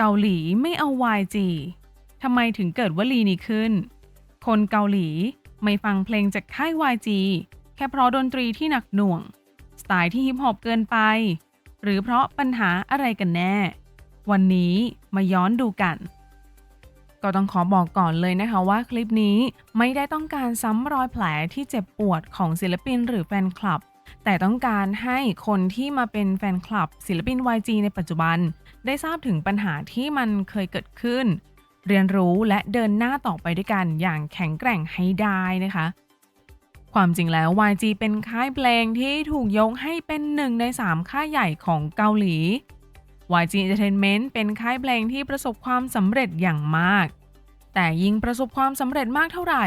เกาหลีไม่เอา YG ทำไมถึงเกิดวลีนี้ขึ้นคนเกาหลีไม่ฟังเพลงจากค่าย YG แค่เพราะดนตรีที่หนักหน่วงสไตล์ที่ฮิปฮอปเกินไปหรือเพราะปัญหาอะไรกันแน่วันนี้มาย้อนดูกันก็ต้องขอบอกก่อนเลยนะคะว่าคลิปนี้ไม่ได้ต้องการซ้ำรอยแผลที่เจ็บปวดของศิลปินหรือแฟนคลับแต่ต้องการให้คนที่มาเป็นแฟนคลับศิลปิน YG ในปัจจุบันได้ทราบถึงปัญหาที่มันเคยเกิดขึ้นเรียนรู้และเดินหน้าต่อไปด้วยกันอย่างแข็งแกร่งให้ได้นะคะความจริงแล้ว YG เป็นค่ายเพลงที่ถูกยกให้เป็น1ใน3ค่ายใหญ่ของเกาหลี YG Entertainment เป็นค่ายเพลงที่ประสบความสำเร็จอย่างมากแต่ยิ่งประสบความสำเร็จมากเท่าไหร่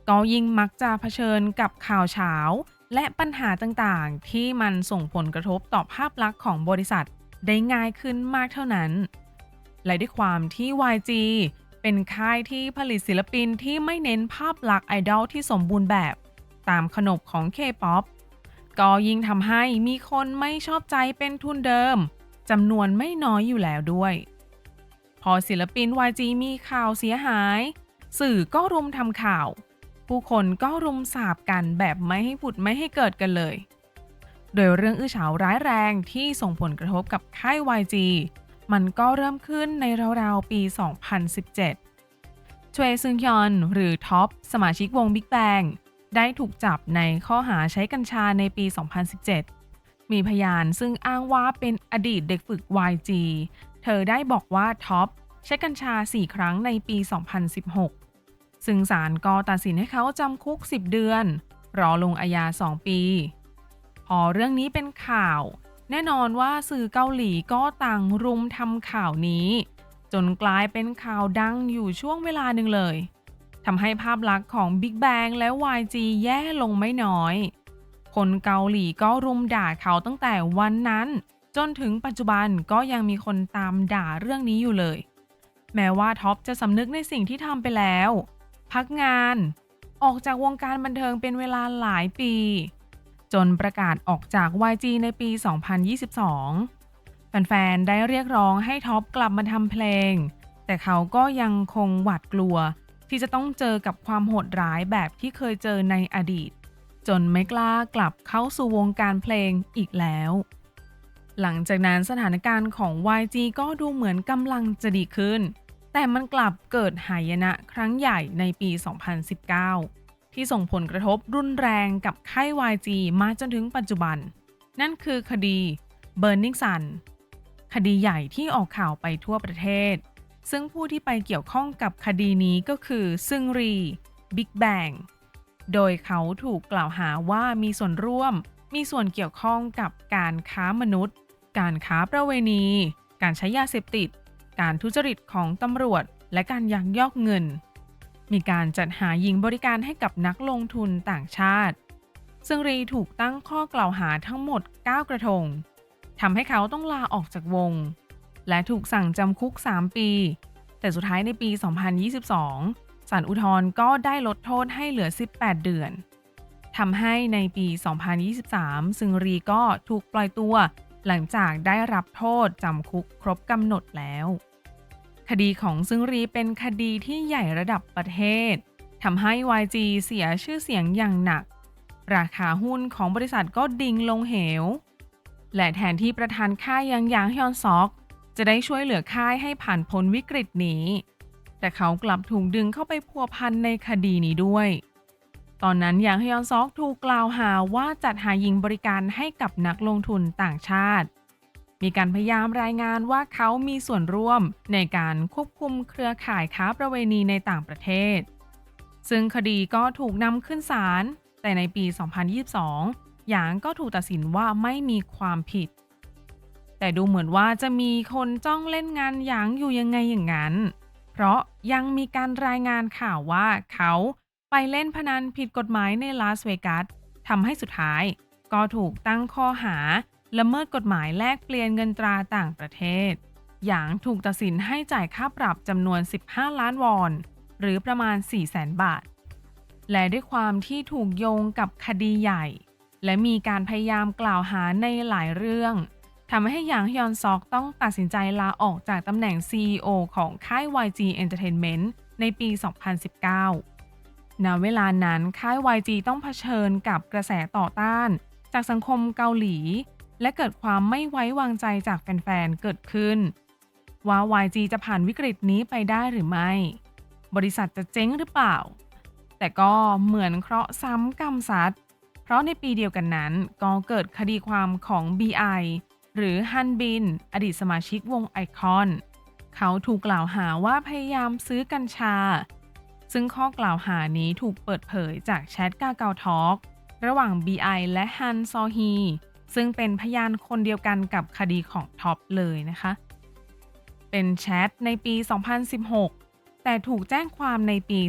ก็ยิ่งมักจะเผชิญกับข่าวเฉาและปัญหาต่างๆที่มันส่งผลกระทบต่อภาพลักษณ์ของบริษัทได้ง่ายขึ้นมากเท่านั้นและด้วยความที่ YG เป็นค่ายที่ผลิตศิลปินที่ไม่เน้นภาพลักษณ์ไอดอลที่สมบูรณ์แบบตามขนบของ K-POP ก็ยิ่งทำให้มีคนไม่ชอบใจเป็นทุนเดิมจำนวนไม่น้อยอยู่แล้วด้วยพอศิลปิน YG มีข่าวเสียหายสื่อก็รุมทำข่าวผู้คนก็รุมสาบกันแบบไม่ให้ผุดไม่ให้เกิดกันเลยโดยเรื่องอื้อฉาวร้ายแรงที่ส่งผลกระทบกับค่าย YG มันก็เริ่มขึ้นในราวๆปี 2017 ชเวซึงฮยอนหรือท็อปสมาชิกวง Big Bang ได้ถูกจับในข้อหาใช้กัญชาในปี 2017 มีพยานซึ่งอ้างว่าเป็นอดีตเด็กฝึก YG เธอได้บอกว่าท็อปใช้กัญชา 4 ครั้งในปี 2016 ซึ่งศาลก็ตัดสินให้เขาจำคุก 10 เดือน รอลงอาญา 2 ปี พอเรื่องนี้เป็นข่าวแน่นอนว่าสื่อเกาหลีก็ต่างรุมทำข่าวนี้จนกลายเป็นข่าวดังอยู่ช่วงเวลาหนึ่งเลยทำให้ภาพลักษณ์ของ Big Bang และ YG แย่ลงไม่น้อยคนเกาหลีก็รุมด่าเขาตั้งแต่วันนั้นจนถึงปัจจุบันก็ยังมีคนตามด่าเรื่องนี้อยู่เลยแม้ว่าท็อปจะสำนึกในสิ่งที่ทำไปแล้วพักงานออกจากวงการบันเทิงเป็นเวลาหลายปีจนประกาศออกจาก YG ในปี 2022 แฟนๆ ได้เรียกร้องให้ท็อปกลับมาทำเพลงแต่เขาก็ยังคงหวาดกลัวที่จะต้องเจอกับความโหดร้ายแบบที่เคยเจอในอดีตจนไม่กล้ากลับเข้าสู่วงการเพลงอีกแล้วหลังจากนั้นสถานการณ์ของ YG ก็ดูเหมือนกำลังจะดีขึ้นแต่มันกลับเกิดหายนะครั้งใหญ่ในปี 2019 ที่ส่งผลกระทบรุนแรงกับค่าย YG มาจนถึงปัจจุบันนั่นคือคดี Burning Sun คดีใหญ่ที่ออกข่าวไปทั่วประเทศซึ่งผู้ที่ไปเกี่ยวข้องกับคดีนี้ก็คือซึงรี Big Bang โดยเขาถูกกล่าวหาว่ามีส่วนร่วมมีส่วนเกี่ยวข้องกับการค้ามนุษย์การค้าประเวณีการใช้ยาเสพติดการทุจริตของตำรวจและการยักยอกเงินมีการจัดหาหญิงบริการให้กับนักลงทุนต่างชาติซึ่งรีถูกตั้งข้อกล่าวหาทั้งหมด 9 กระทงทำให้เขาต้องลาออกจากวงและถูกสั่งจำคุก 3 ปีแต่สุดท้ายในปี 2022 ศาลอุทธรณ์ก็ได้ลดโทษให้เหลือ 18 เดือนทำให้ในปี 2023 ซึงรีก็ถูกปล่อยตัวหลังจากได้รับโทษจำคุกครบกำหนดแล้วคดีของซึงรีเป็นคดีที่ใหญ่ระดับประเทศทำให้ YG เสียชื่อเสียงอย่างหนักราคาหุ้นของบริษัทก็ดิ่งลงเหวและแทนที่ประธานค่ายยังหยางฮยอนซอกจะได้ช่วยเหลือค่ายให้ผ่านพ้นวิกฤตนี้แต่เขากลับถูกดึงเข้าไปพัวพันในคดีนี้ด้วยตอนนั้นหยางฮยอนซอกถูกกล่าวหาว่าจัดหาหญิงบริการให้กับนักลงทุนต่างชาติมีการพยายามรายงานว่าเขามีส่วนร่วมในการควบคุมเครือข่ายค้าประเวณีในต่างประเทศซึ่งคดีก็ถูกนำขึ้นศาลแต่ในปี 2022 หยางก็ถูกตัดสินว่าไม่มีความผิดแต่ดูเหมือนว่าจะมีคนจ้องเล่นงานหยางอยู่ยังไงอย่างนั้นเพราะยังมีการรายงานข่าวว่าเขาไปเล่นพนันผิดกฎหมายในลาสเวกัสทำให้สุดท้ายก็ถูกตั้งข้อหาละเมิดกฎหมายแลกเปลี่ยนเงินตราต่างประเทศหยางถูกตัดสินให้จ่ายค่าปรับจำนวน 15 ล้านวอนหรือประมาณ 400,000 บาทและด้วยความที่ถูกโยงกับคดีใหญ่และมีการพยายามกล่าวหาในหลายเรื่อง ทำให้หยางฮยอนซอกต้องตัดสินใจลาออกจากตำแหน่ง CEO ของค่าย YG Entertainment ในปี 2019 ณ เวลานั้นค่าย YG ต้องเผชิญกับกระแสต่อต้านจากสังคมเกาหลี และเกิดความไม่ไว้วางใจจากแฟนๆ เกิดขึ้นว่า YG จะผ่านวิกฤตนี้ไปได้หรือไม่ บริษัทจะเจ๊งหรือเปล่า แต่ก็เหมือนเคราะห์ซ้ำกรรมซัดเพราะในปีเดียวกันนั้นก็เกิดคดีความของ BI หรือฮันบินอดีตสมาชิกวงไอคอน เขาถูกกล่าวหาว่าพยายามซื้อกัญชา ซึ่งข้อกล่าวหานี้ถูกเปิดเผยจากแชทกาเกาทอล์กระหว่าง BI และฮันซอฮีซึ่งเป็นพยานคนเดียวกันกับคดีของท็อปเลยนะคะ เป็นแชทในปี 2016 แต่ถูกแจ้งความในปี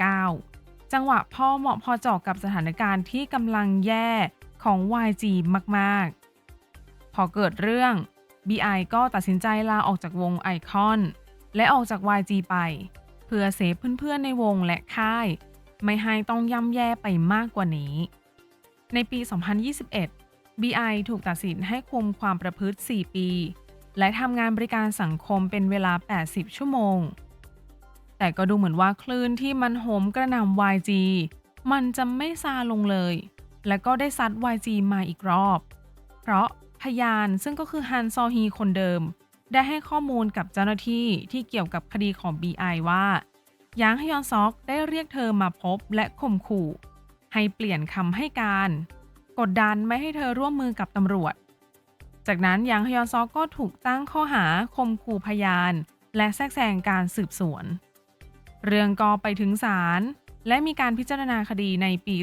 2019 จังหวะพอเหมาะพอเจาะกับสถานการณ์ที่กำลังแย่ของ YG มากๆ พอเกิดเรื่อง BI ก็ตัดสินใจลาออกจากวงไอคอนและออกจาก YG ไป เพื่อเซฟเพื่อนๆในวงและค่าย ไม่ให้ต้องย่ำแย่ไปมากกว่านี้ ในปี 2021 BI ถูกตัดสินให้คุมความประพฤติ 4 ปี และทำงานบริการสังคมเป็นเวลา 80 ชั่วโมง แต่ก็ดูเหมือนว่าคลื่นที่มันโหมกระหน่ำ YG มันจะไม่ซาลงเลย และก็ได้ซัด YG มาอีกรอบ เพราะพยานซึ่งก็คือฮันซอฮีคนเดิม ได้ให้ข้อมูลกับเจ้าหน้าที่ที่เกี่ยวกับคดีของ BI ว่าหยางฮยอนซอกได้เรียกเธอมาพบและข่มขู่ให้เปลี่ยนคำให้การกดดันไม่ให้เธอร่วมมือกับตำรวจ จากนั้นหยางฮยอนซอกก็ถูกตั้งข้อหาข่มขู่พยานและแทรกแซงการสืบสวน เรื่องก็ไปถึงศาลและมีการพิจารณาคดีในปี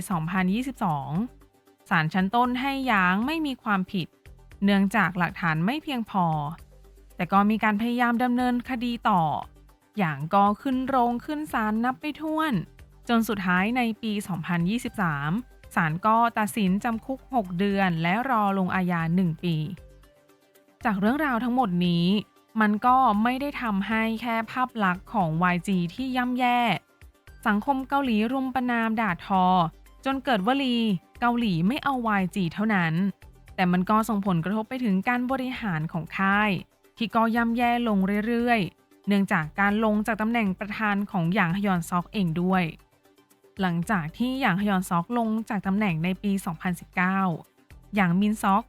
2022 ศาลชั้นต้นให้หยางไม่มีความผิดเนื่องจากหลักฐานไม่เพียงพอ แต่ก็มีการพยายามดำเนินคดีต่อหยางก็ขึ้นโรงขึ้นศาลนับไปถ้วนจนสุดท้ายในปี 2023 ศาลก็ตัดสินจำคุก 6 เดือนและรอลงอาญา 1 ปี จากเรื่องราวทั้งหมดนี้มันก็ไม่ได้ทำให้แค่ภาพลักษณ์ของ YG ที่ย่ำแย่ สังคมเกาหลีรุมประณามด่าทอจนเกิดวลีเกาหลีไม่เอา YG เท่านั้น แต่มันก็ส่งผลกระทบไปถึงการบริหารของค่ายที่ก็ย่ำแย่ลงเรื่อยๆเนื่องจากการลงจากตำแหน่งประธานของหยางฮยอนซอกเองด้วย หลังจากที่หยางฮยอนซอกลงจากตำแหน่งในปี 2019 หยางมินซอก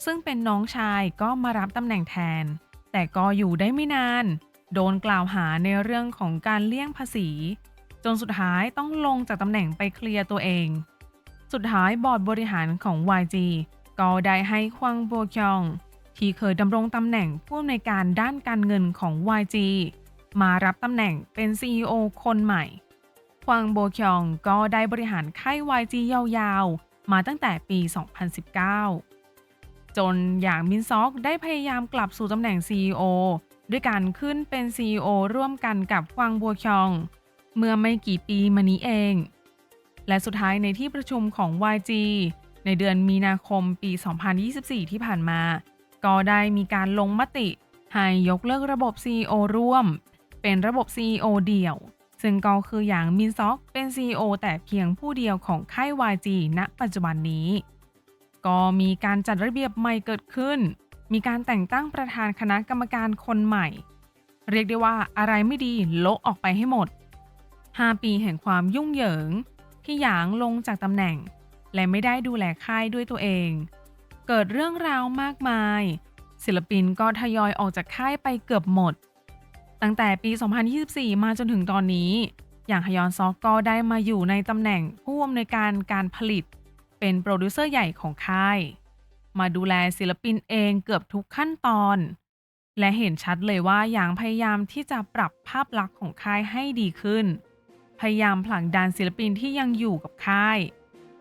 ซึ่งเป็นน้องชายก็มารับตำแหน่งแทน แต่ก็อยู่ได้ไม่นานโดนกล่าวหาในเรื่องของการเลี่ยงภาษีจนสุดท้ายต้องลงจากตำแหน่งไปเคลียร์ตัวเอง สุดท้ายบอร์ดบริหารของ YG ก็ได้ให้ควางโบคยองที่เคยดำรงตำแหน่งผู้อำนวยการด้านการเงินของ YG มารับตำแหน่งเป็น CEO คนใหม่ควางโบคยองก็ได้บริหารค่าย YG ยาวๆมาตั้งแต่ปี 2019 จนหยางมินซอกได้พยายามกลับสู่ตำแหน่ง CEO ด้วยการขึ้นเป็น CEO ร่วมกันกับควางโบคยองเมื่อไม่กี่ปีมานี้เอง และสุดท้ายในที่ประชุมของ YG ในเดือนมีนาคมปี 2024 ที่ผ่านมา ก็ได้มีการลงมติให้ยกเลิกระบบ CEO ร่วมเป็นระบบ CEO เดี่ยว ซึ่งก็คืออย่างมินซอกเป็น CEO แต่เพียงผู้เดียวของค่าย YG ณ ปัจจุบันนี้ ก็มีการจัดระเบียบใหม่เกิดขึ้น มีการแต่งตั้งประธานคณะกรรมการคนใหม่ เรียกได้ว่าอะไรไม่ดีโละออกไปให้หมด 5 ปีแห่งความยุ่งเหยิงที่หยางลงจากตำแหน่งและไม่ได้ดูแลค่ายด้วยตัวเอง เกิดเรื่องราวมากมายศิลปินก็ทยอยออกจากค่ายไปเกือบหมดตั้งแต่ปี 2024 มาจนถึงตอนนี้อย่างฮยอนซอกก็ได้มาอยู่ในตำแหน่งผู้อำนวยการการผลิตเป็นโปรดิวเซอร์ใหญ่ของค่ายมาดูแลศิลปินเองเกือบทุกขั้นตอนและเห็นชัดเลยว่าหยางพยายามที่จะปรับภาพลักษณ์ของค่ายให้ดีขึ้นพยายามผลักดันศิลปินที่ยังอยู่กับค่าย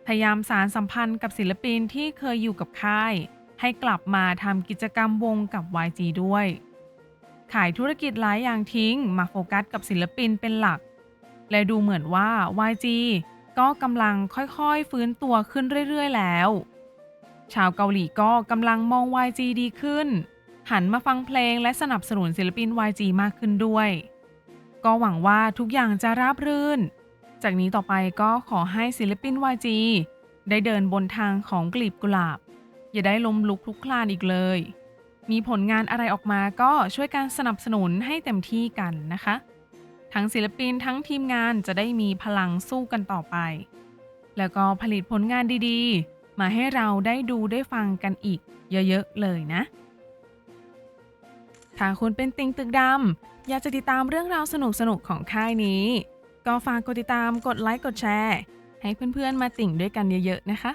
พยายามสานสัมพันธ์กับศิลปินที่เคยอยู่กับค่ายให้กลับมาทำกิจกรรมวงกับ YG ด้วยขายธุรกิจหลายอย่างทิ้งมาโฟกัสกับศิลปินเป็นหลักและดูเหมือนว่า YG ก็กำลังค่อยๆฟื้นตัวขึ้นเรื่อยๆแล้วชาวเกาหลีก็กำลังมอง YG ดีขึ้นหันมาฟังเพลงและสนับสนุนศิลปิน YG มากขึ้นด้วยก็หวังว่าทุกอย่างจะราบรื่นจากนี้ต่อไปก็ขอให้ศิลปิน YG ได้เดินบนทางของกลีบกุหลาบอย่าได้ล้มลุกคลุกคลานอีกเลย มีผลงานอะไรออกมาก็ช่วยการสนับสนุนให้เต็มที่กันนะคะทั้งศิลปินทั้งทีมงานจะได้มีพลังสู้กันต่อไปแล้วก็ผลิตผลงานดีๆมาให้เราได้ดูได้ฟังกันอีกเยอะๆเลยนะถ้าคุณเป็นติ่งตึกดำอยากจะติดตามเรื่องราวสนุกๆของค่ายนี้ก็ฝากกดติดตามกดไลค์กดแชร์ให้เพื่อนๆมาติ่งด้วยกันเยอะๆนะคะ